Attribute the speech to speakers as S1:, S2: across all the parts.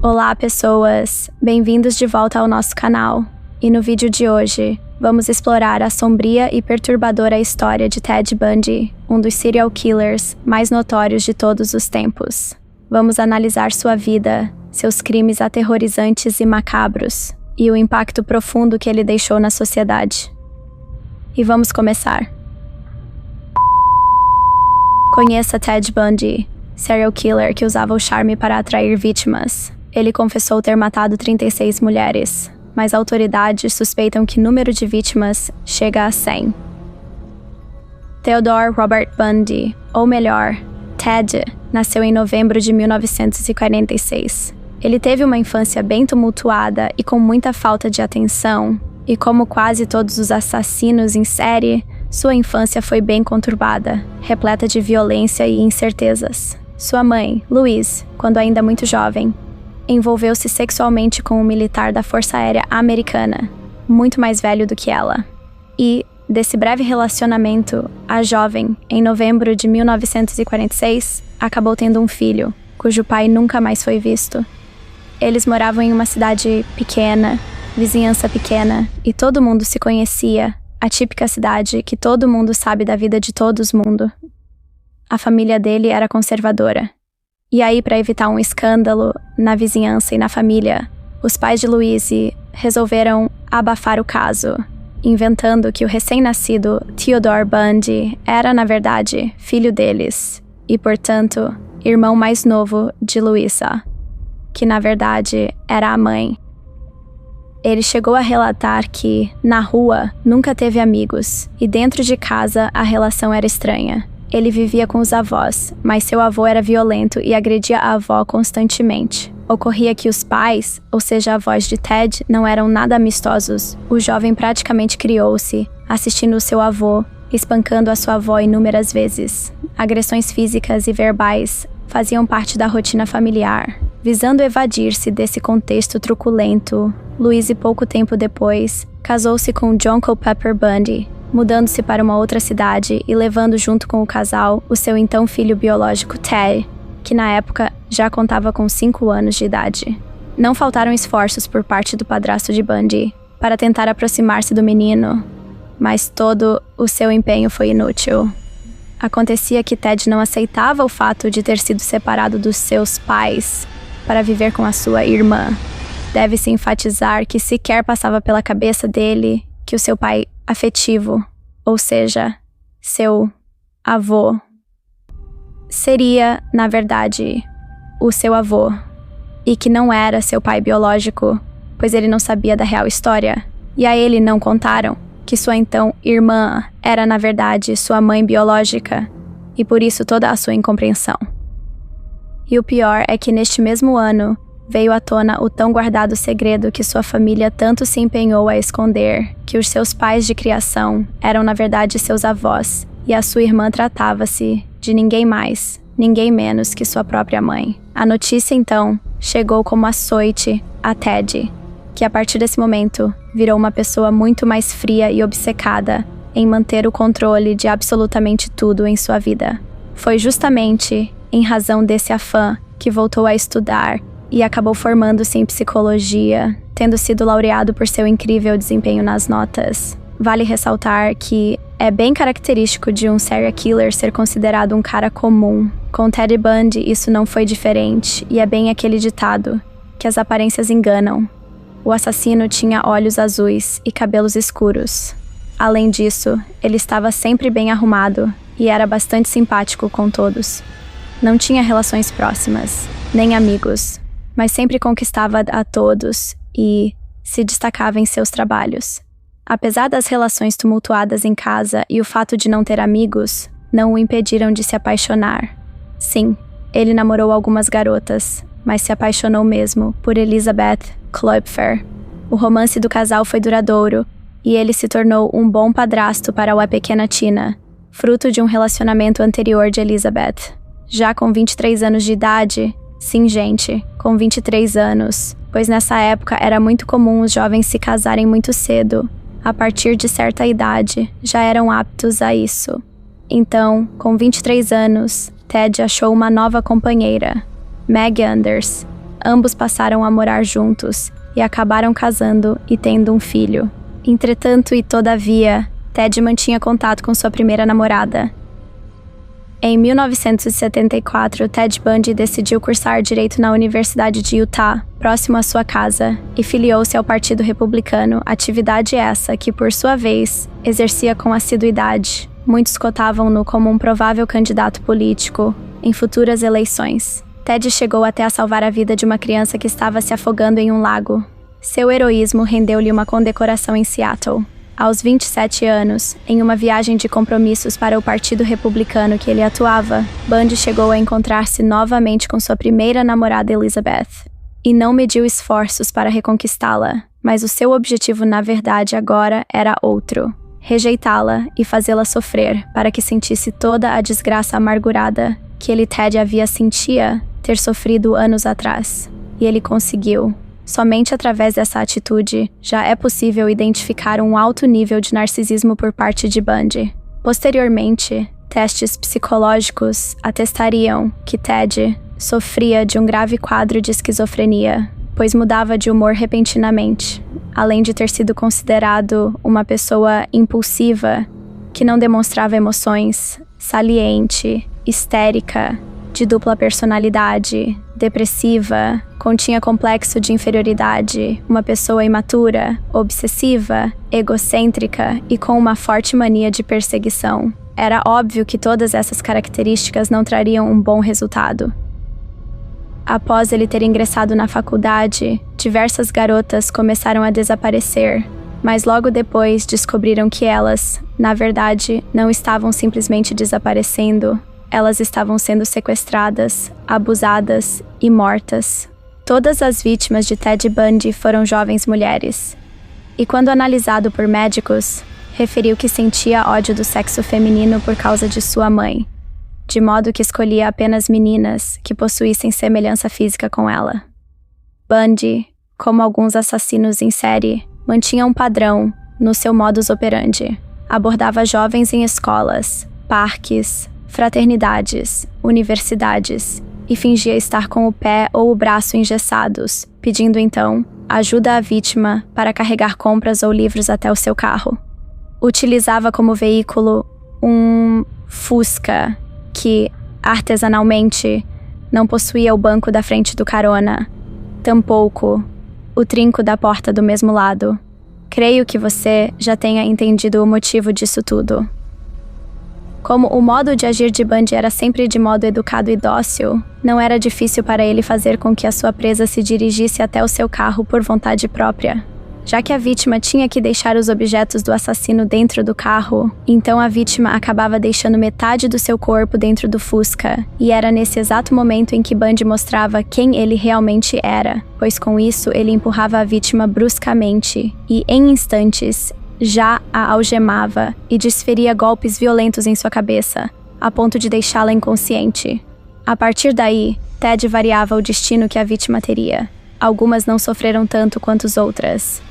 S1: Olá, pessoas! Bem-vindos de volta ao nosso canal. E no vídeo de hoje, vamos explorar a sombria e perturbadora história de Ted Bundy, um dos serial killers mais notórios de todos os tempos. Vamos analisar sua vida, seus crimes aterrorizantes e macabros, e o impacto profundo que ele deixou na sociedade. E vamos começar. Conheça Ted Bundy, serial killer que usava o charme para atrair vítimas. Ele confessou ter matado 36 mulheres, mas autoridades suspeitam que o número de vítimas chega a 100. Theodore Robert Bundy, ou melhor, Ted, nasceu em novembro de 1946. Ele teve uma infância bem tumultuada e com muita falta de atenção, e como quase todos os assassinos em série, sua infância foi bem conturbada, repleta de violência e incertezas. Sua mãe, Louise, quando ainda muito jovem, envolveu-se sexualmente com um militar da Força Aérea Americana, muito mais velho do que ela. E, desse breve relacionamento, a jovem, em novembro de 1946, acabou tendo um filho, cujo pai nunca mais foi visto. Eles moravam em uma cidade pequena, vizinhança pequena, e todo mundo se conhecia, a típica cidade que todo mundo sabe da vida de todo mundo. A família dele era conservadora. E aí, para evitar um escândalo na vizinhança e na família, os pais de Louise resolveram abafar o caso, inventando que o recém-nascido Theodore Bundy era, na verdade, filho deles, e, portanto, irmão mais novo de Louisa, que, na verdade, era a mãe. Ele chegou a relatar que, na rua, nunca teve amigos, e dentro de casa a relação era estranha. Ele vivia com os avós, mas seu avô era violento e agredia a avó constantemente. Ocorria que os pais, ou seja, avós de Ted, não eram nada amistosos. O jovem praticamente criou-se, assistindo o seu avô, espancando a sua avó inúmeras vezes. Agressões físicas e verbais faziam parte da rotina familiar. Visando evadir-se desse contexto truculento, Louise, pouco tempo depois, casou-se com John Culpepper Bundy, mudando-se para uma outra cidade e levando junto com o casal o seu então filho biológico Ted, que na época já contava com 5 anos de idade. Não faltaram esforços por parte do padrasto de Bundy para tentar aproximar-se do menino, mas todo o seu empenho foi inútil. Acontecia que Ted não aceitava o fato de ter sido separado dos seus pais para viver com a sua irmã. Deve-se enfatizar que sequer passava pela cabeça dele que o seu pai afetivo, ou seja, seu avô, seria, na verdade, o seu avô, e que não era seu pai biológico, pois ele não sabia da real história, e a ele não contaram que sua então irmã era, na verdade, sua mãe biológica, e por isso toda a sua incompreensão. E o pior é que neste mesmo ano, veio à tona o tão guardado segredo que sua família tanto se empenhou a esconder, que os seus pais de criação eram na verdade seus avós, e a sua irmã tratava-se de ninguém mais, ninguém menos que sua própria mãe. A notícia, então, chegou como açoite a Ted, que a partir desse momento virou uma pessoa muito mais fria e obcecada em manter o controle de absolutamente tudo em sua vida. Foi justamente em razão desse afã que voltou a estudar e acabou formando-se em psicologia, tendo sido laureado por seu incrível desempenho nas notas. Vale ressaltar que é bem característico de um serial killer ser considerado um cara comum. Com Ted Bundy isso não foi diferente, e é bem aquele ditado, que as aparências enganam. O assassino tinha olhos azuis e cabelos escuros. Além disso, ele estava sempre bem arrumado e era bastante simpático com todos. Não tinha relações próximas, nem amigos, mas sempre conquistava a todos e se destacava em seus trabalhos. Apesar das relações tumultuadas em casa e o fato de não ter amigos, não o impediram de se apaixonar. Sim, ele namorou algumas garotas, mas se apaixonou mesmo por Elizabeth Kloepfer. O romance do casal foi duradouro e ele se tornou um bom padrasto para a pequena Tina, fruto de um relacionamento anterior de Elizabeth. Já com 23 anos de idade, sim, gente, com 23 anos, pois nessa época era muito comum os jovens se casarem muito cedo. A partir de certa idade, já eram aptos a isso. Então, com 23 anos, Ted achou uma nova companheira, Meg Anders, ambos passaram a morar juntos e acabaram casando e tendo um filho. Entretanto e todavia, Ted mantinha contato com sua primeira namorada. Em 1974, Ted Bundy decidiu cursar direito na Universidade de Utah, próximo à sua casa, e filiou-se ao Partido Republicano, atividade essa que, por sua vez, exercia com assiduidade. Muitos cotavam-no como um provável candidato político em futuras eleições. Ted chegou até a salvar a vida de uma criança que estava se afogando em um lago. Seu heroísmo rendeu-lhe uma condecoração em Seattle. Aos 27 anos, em uma viagem de compromissos para o Partido Republicano que ele atuava, Bundy chegou a encontrar-se novamente com sua primeira namorada Elizabeth, e não mediu esforços para reconquistá-la, mas o seu objetivo na verdade agora era outro: rejeitá-la e fazê-la sofrer para que sentisse toda a desgraça amargurada que ele, Ted, havia sentia ter sofrido anos atrás. E ele conseguiu. Somente através dessa atitude já é possível identificar um alto nível de narcisismo por parte de Bundy. Posteriormente, testes psicológicos atestariam que Ted sofria de um grave quadro de esquizofrenia, pois mudava de humor repentinamente, além de ter sido considerado uma pessoa impulsiva, que não demonstrava emoções, saliente, histérica, de dupla personalidade, depressiva, continha complexo de inferioridade, uma pessoa imatura, obsessiva, egocêntrica e com uma forte mania de perseguição. Era óbvio que todas essas características não trariam um bom resultado. Após ele ter ingressado na faculdade, diversas garotas começaram a desaparecer, mas logo depois descobriram que elas, na verdade, não estavam simplesmente desaparecendo. Elas estavam sendo sequestradas, abusadas e mortas. Todas as vítimas de Ted Bundy foram jovens mulheres. E quando analisado por médicos, referiu que sentia ódio do sexo feminino por causa de sua mãe, de modo que escolhia apenas meninas que possuíssem semelhança física com ela. Bundy, como alguns assassinos em série, mantinha um padrão no seu modus operandi. Abordava jovens em escolas, parques, fraternidades, universidades e fingia estar com o pé ou o braço engessados, pedindo então ajuda à vítima para carregar compras ou livros até o seu carro. Utilizava como veículo um Fusca que, artesanalmente, não possuía o banco da frente do carona, tampouco o trinco da porta do mesmo lado. Creio que você já tenha entendido o motivo disso tudo. Como o modo de agir de Bundy era sempre de modo educado e dócil, não era difícil para ele fazer com que a sua presa se dirigisse até o seu carro por vontade própria. Já que a vítima tinha que deixar os objetos do assassino dentro do carro, então a vítima acabava deixando metade do seu corpo dentro do Fusca, e era nesse exato momento em que Bundy mostrava quem ele realmente era, pois com isso ele empurrava a vítima bruscamente e, em instantes, já a algemava e desferia golpes violentos em sua cabeça, a ponto de deixá-la inconsciente. A partir daí, Ted variava o destino que a vítima teria. Algumas não sofreram tanto quanto as outras,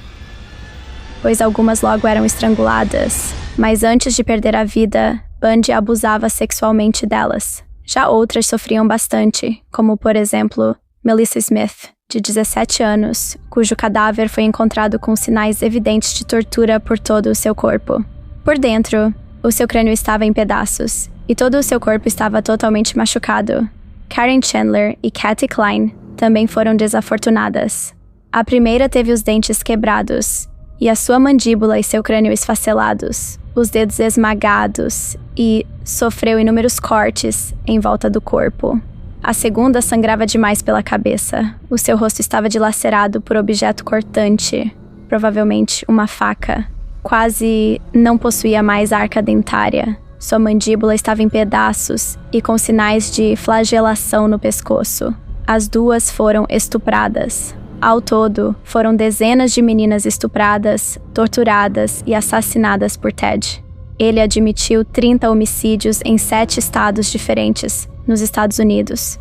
S1: pois algumas logo eram estranguladas, mas antes de perder a vida, Bundy abusava sexualmente delas. Já outras sofriam bastante, como por exemplo, Melissa Smith, de 17 anos, cujo cadáver foi encontrado com sinais evidentes de tortura por todo o seu corpo. Por dentro, o seu crânio estava em pedaços, e todo o seu corpo estava totalmente machucado. Karen Chandler e Kathy Klein também foram desafortunadas. A primeira teve os dentes quebrados, e a sua mandíbula e seu crânio esfacelados, os dedos esmagados, e sofreu inúmeros cortes em volta do corpo. A segunda sangrava demais pela cabeça. O seu rosto estava dilacerado por objeto cortante, provavelmente uma faca. Quase não possuía mais arca dentária. Sua mandíbula estava em pedaços e com sinais de flagelação no pescoço. As duas foram estupradas. Ao todo, foram dezenas de meninas estupradas, torturadas e assassinadas por Ted. Ele admitiu 30 homicídios em 7 estados diferentes, nos Estados Unidos.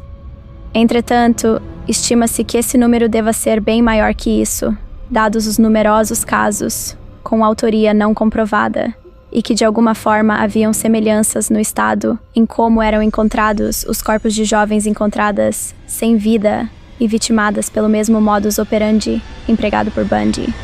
S1: Entretanto, estima-se que esse número deva ser bem maior que isso, dados os numerosos casos com autoria não comprovada, e que de alguma forma haviam semelhanças no estado em como eram encontrados os corpos de jovens encontradas sem vida e vitimadas pelo mesmo modus operandi empregado por Bundy.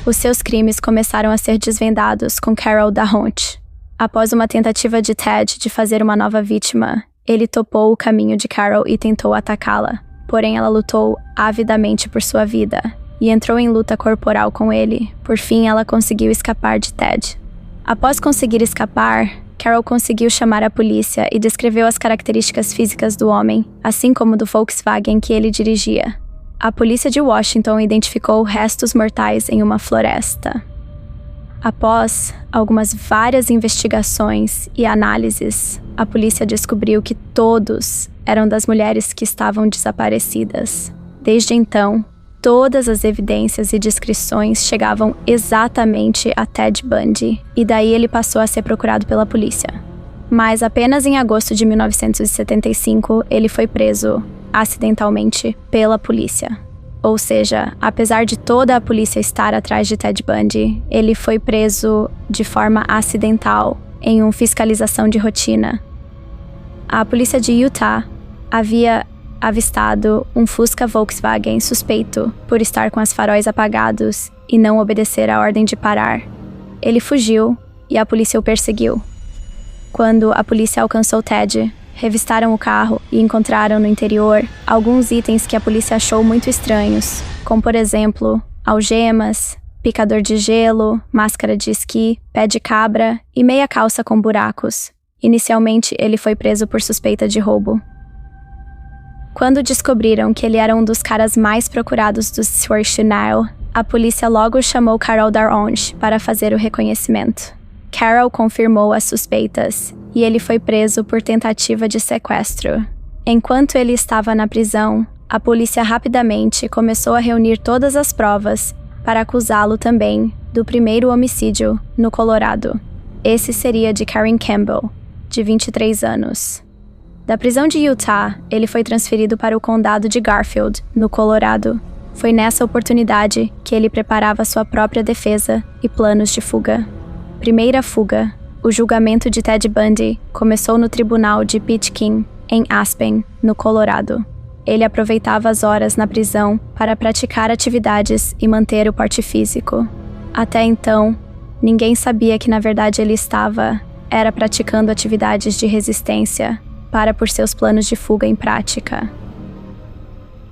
S1: Os seus crimes começaram a ser desvendados com Carol Da'Hondt. Após uma tentativa de Ted de fazer uma nova vítima, ele topou o caminho de Carol e tentou atacá-la, porém ela lutou avidamente por sua vida e entrou em luta corporal com ele. Por fim, ela conseguiu escapar de Ted. Após conseguir escapar, Carol conseguiu chamar a polícia e descreveu as características físicas do homem, assim como do Volkswagen que ele dirigia. A polícia de Washington identificou restos mortais em uma floresta. Após várias investigações e análises, a polícia descobriu que todos eram das mulheres que estavam desaparecidas. Desde então, todas as evidências e descrições chegavam exatamente a Ted Bundy, e daí ele passou a ser procurado pela polícia. Mas apenas em agosto de 1975, ele foi preso acidentalmente pela polícia. Ou seja, apesar de toda a polícia estar atrás de Ted Bundy, ele foi preso de forma acidental em uma fiscalização de rotina. A polícia de Utah havia avistado um Fusca Volkswagen suspeito por estar com os faróis apagados e não obedecer a ordem de parar. Ele fugiu e a polícia o perseguiu. Quando a polícia alcançou Ted, revistaram o carro e encontraram no interior alguns itens que a polícia achou muito estranhos, como por exemplo, algemas, picador de gelo, máscara de esqui, pé de cabra e meia calça com buracos. Inicialmente, ele foi preso por suspeita de roubo. Quando descobriram que ele era um dos caras mais procurados do Search Nile, a polícia logo chamou Carol Da'Hondt para fazer o reconhecimento. Carol confirmou as suspeitas e ele foi preso por tentativa de sequestro. Enquanto ele estava na prisão, a polícia rapidamente começou a reunir todas as provas para acusá-lo também do primeiro homicídio no Colorado. Esse seria de Karen Campbell, de 23 anos. Da prisão de Utah, ele foi transferido para o condado de Garfield, no Colorado. Foi nessa oportunidade que ele preparava sua própria defesa e planos de fuga. Primeira fuga. O julgamento de Ted Bundy começou no tribunal de Pitkin, em Aspen, no Colorado. Ele aproveitava as horas na prisão para praticar atividades e manter o porte físico. Até então, ninguém sabia que na verdade ele era praticando atividades de resistência para pôr seus planos de fuga em prática.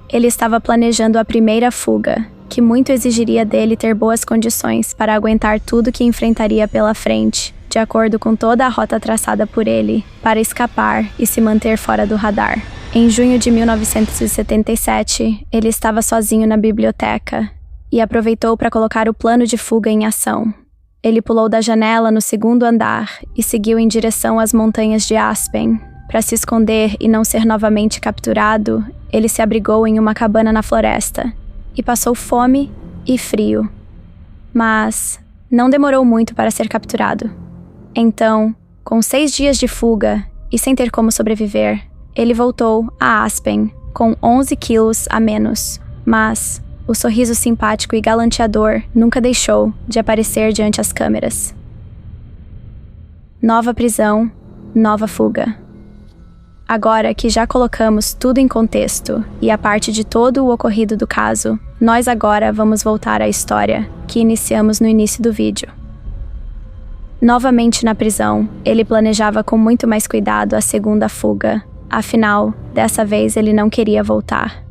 S1: Ele estava planejando a primeira fuga, que muito exigiria dele ter boas condições para aguentar tudo que enfrentaria pela frente, de acordo com toda a rota traçada por ele, para escapar e se manter fora do radar. Em junho de 1977, ele estava sozinho na biblioteca e aproveitou para colocar o plano de fuga em ação. Ele pulou da janela no segundo andar e seguiu em direção às montanhas de Aspen. Para se esconder e não ser novamente capturado, ele se abrigou em uma cabana na floresta e passou fome e frio. Mas não demorou muito para ser capturado. Então, com 6 dias de fuga e sem ter como sobreviver, ele voltou a Aspen com 11 quilos a menos, mas o sorriso simpático e galanteador nunca deixou de aparecer diante as câmeras. Nova prisão, nova fuga. Agora que já colocamos tudo em contexto e a parte de todo o ocorrido do caso, nós agora vamos voltar à história que iniciamos no início do vídeo. Novamente na prisão, ele planejava com muito mais cuidado a segunda fuga. Afinal, dessa vez ele não queria voltar.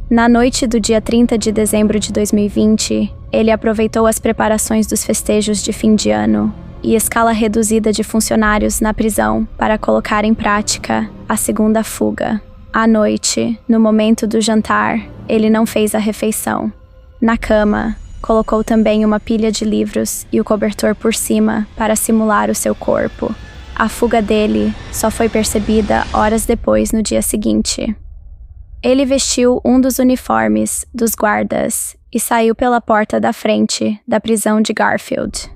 S1: Na noite do dia 30 de dezembro de 2020, ele aproveitou as preparações dos festejos de fim de ano e escala reduzida de funcionários na prisão para colocar em prática a segunda fuga. À noite, no momento do jantar, ele não fez a refeição. Na cama, colocou também uma pilha de livros e o cobertor por cima para simular o seu corpo. A fuga dele só foi percebida horas depois, no dia seguinte. Ele vestiu um dos uniformes dos guardas e saiu pela porta da frente da prisão de Garfield.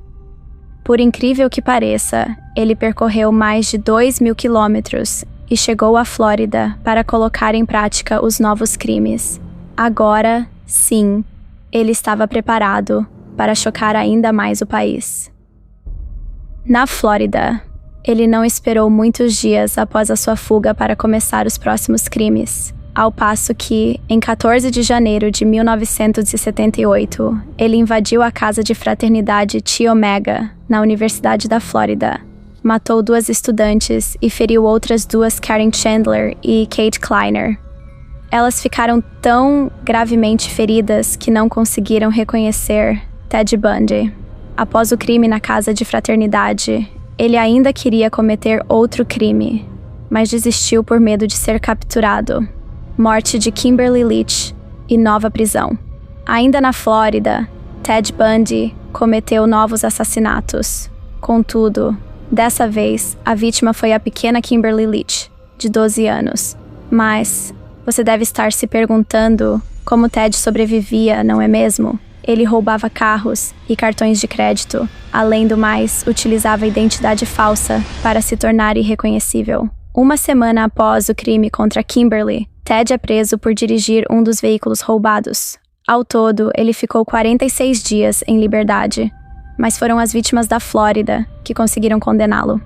S1: Por incrível que pareça, ele percorreu mais de 2.000 quilômetros e chegou à Flórida para colocar em prática os novos crimes. Agora, sim, ele estava preparado para chocar ainda mais o país. Na Flórida, ele não esperou muitos dias após a sua fuga para começar os próximos crimes. ao passo que, em 14 de janeiro de 1978, ele invadiu a casa de fraternidade Chi Omega, na Universidade da Flórida. Matou 2 estudantes e feriu outras 2, Karen Chandler e Kate Kleiner. Elas ficaram tão gravemente feridas que não conseguiram reconhecer Ted Bundy. Após o crime na casa de fraternidade, ele ainda queria cometer outro crime, mas desistiu por medo de ser capturado. Morte de Kimberly Leach e nova prisão. Ainda na Flórida, Ted Bundy cometeu novos assassinatos. Contudo, dessa vez, a vítima foi a pequena Kimberly Leach, de 12 anos. Mas você deve estar se perguntando como Ted sobrevivia, não é mesmo? Ele roubava carros e cartões de crédito. Além do mais, utilizava identidade falsa para se tornar irreconhecível. Uma semana após o crime contra Kimberly, Ted é preso por dirigir um dos veículos roubados. Ao todo, ele ficou 46 dias em liberdade, mas foram as vítimas da Flórida que conseguiram condená-lo.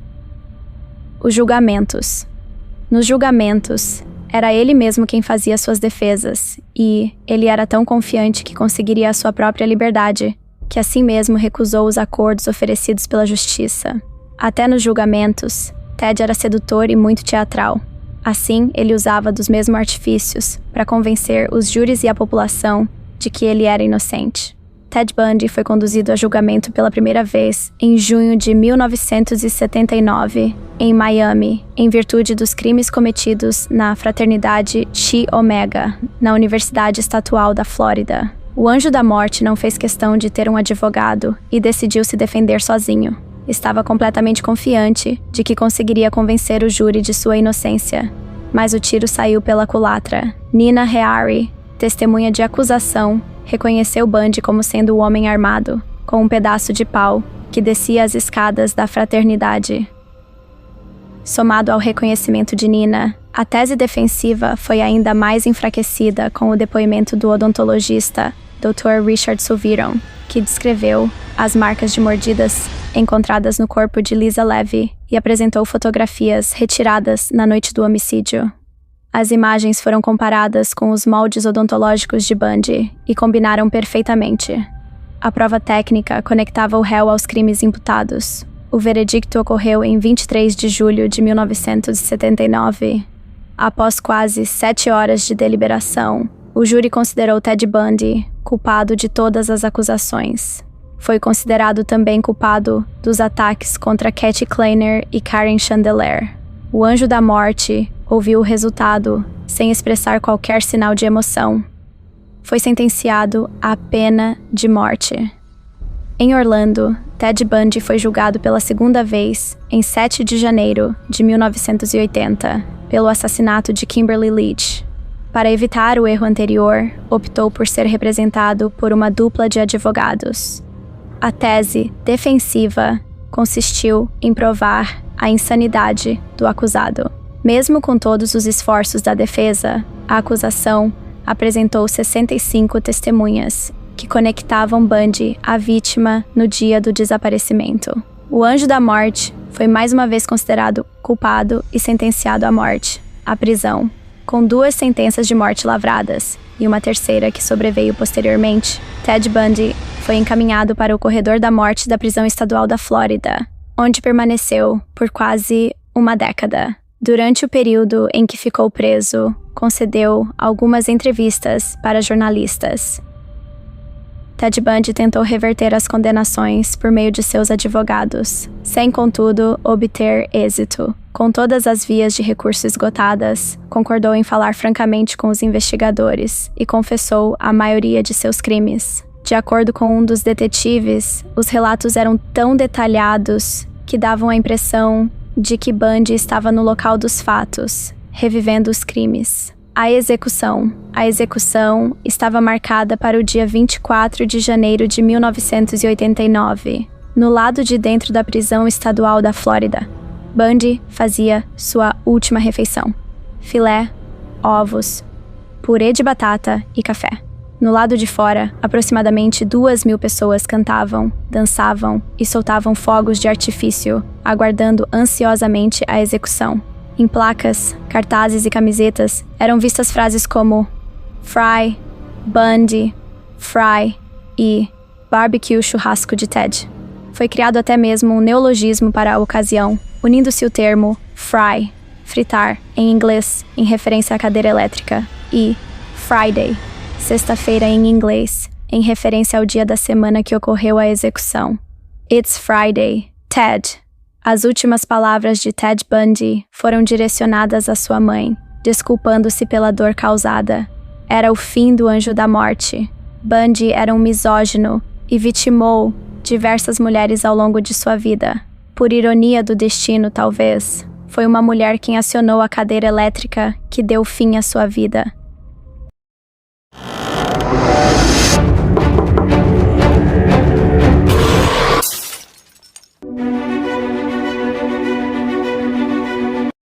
S1: Os julgamentos. Nos julgamentos, era ele mesmo quem fazia suas defesas, e ele era tão confiante que conseguiria a sua própria liberdade, que assim mesmo recusou os acordos oferecidos pela justiça. Até nos julgamentos, Ted era sedutor e muito teatral. Assim, ele usava dos mesmos artifícios para convencer os júris e a população de que ele era inocente. Ted Bundy foi conduzido a julgamento pela primeira vez em junho de 1979, em Miami, em virtude dos crimes cometidos na fraternidade Chi Omega, na Universidade Estadual da Flórida. O Anjo da Morte não fez questão de ter um advogado e decidiu se defender sozinho. Estava completamente confiante de que conseguiria convencer o júri de sua inocência, mas o tiro saiu pela culatra. Nina Heary, testemunha de acusação, reconheceu Bundy como sendo o homem armado, com um pedaço de pau, que descia as escadas da fraternidade. Somado ao reconhecimento de Nina, a tese defensiva foi ainda mais enfraquecida com o depoimento do odontologista Dr. Richard Suviron, que descreveu as marcas de mordidas encontradas no corpo de Lisa Levy e apresentou fotografias retiradas na noite do homicídio. As imagens foram comparadas com os moldes odontológicos de Bundy e combinaram perfeitamente. A prova técnica conectava o réu aos crimes imputados. O veredicto ocorreu em 23 de julho de 1979. Após quase 7 horas de deliberação, o júri considerou Ted Bundy culpado de todas as acusações. Foi considerado também culpado dos ataques contra Kate Kleiner e Karen Chandler. O Anjo da Morte ouviu o resultado sem expressar qualquer sinal de emoção. Foi sentenciado à pena de morte. Em Orlando, Ted Bundy foi julgado pela segunda vez em 7 de janeiro de 1980 pelo assassinato de Kimberly Leach. Para evitar o erro anterior, optou por ser representado por uma dupla de advogados. A tese defensiva consistiu em provar a insanidade do acusado. Mesmo com todos os esforços da defesa, a acusação apresentou 65 testemunhas que conectavam Bundy à vítima no dia do desaparecimento. O Anjo da Morte foi mais uma vez considerado culpado e sentenciado à morte, à prisão. Com 2 sentenças de morte lavradas e uma terceira que sobreveio posteriormente, Ted Bundy foi encaminhado para o corredor da morte da prisão estadual da Flórida, onde permaneceu por quase uma década. Durante o período em que ficou preso, concedeu algumas entrevistas para jornalistas. Ted Bundy tentou reverter as condenações por meio de seus advogados, sem, contudo, obter êxito. Com todas as vias de recurso esgotadas, concordou em falar francamente com os investigadores e confessou a maioria de seus crimes. De acordo com um dos detetives, os relatos eram tão detalhados que davam a impressão de que Bundy estava no local dos fatos, revivendo os crimes. A execução estava marcada para o dia 24 de janeiro de 1989, no lado de dentro da prisão estadual da Flórida. Bundy fazia sua última refeição: filé, ovos, purê de batata e café. No lado de fora, aproximadamente 2.000 pessoas cantavam, dançavam e soltavam fogos de artifício, aguardando ansiosamente a execução. Em placas, cartazes e camisetas eram vistas frases como Fry, Bundy, Fry e Barbecue Churrasco de Ted. Foi criado até mesmo um neologismo para a ocasião, unindo-se o termo fry, fritar, em inglês, em referência à cadeira elétrica, e Friday, sexta-feira em inglês, em referência ao dia da semana que ocorreu a execução. It's Friday, Ted. As últimas palavras de Ted Bundy foram direcionadas à sua mãe, desculpando-se pela dor causada. Era o fim do anjo da morte. Bundy era um misógino e vitimou diversas mulheres ao longo de sua vida. Por ironia do destino, talvez, foi uma mulher quem acionou a cadeira elétrica que deu fim à sua vida.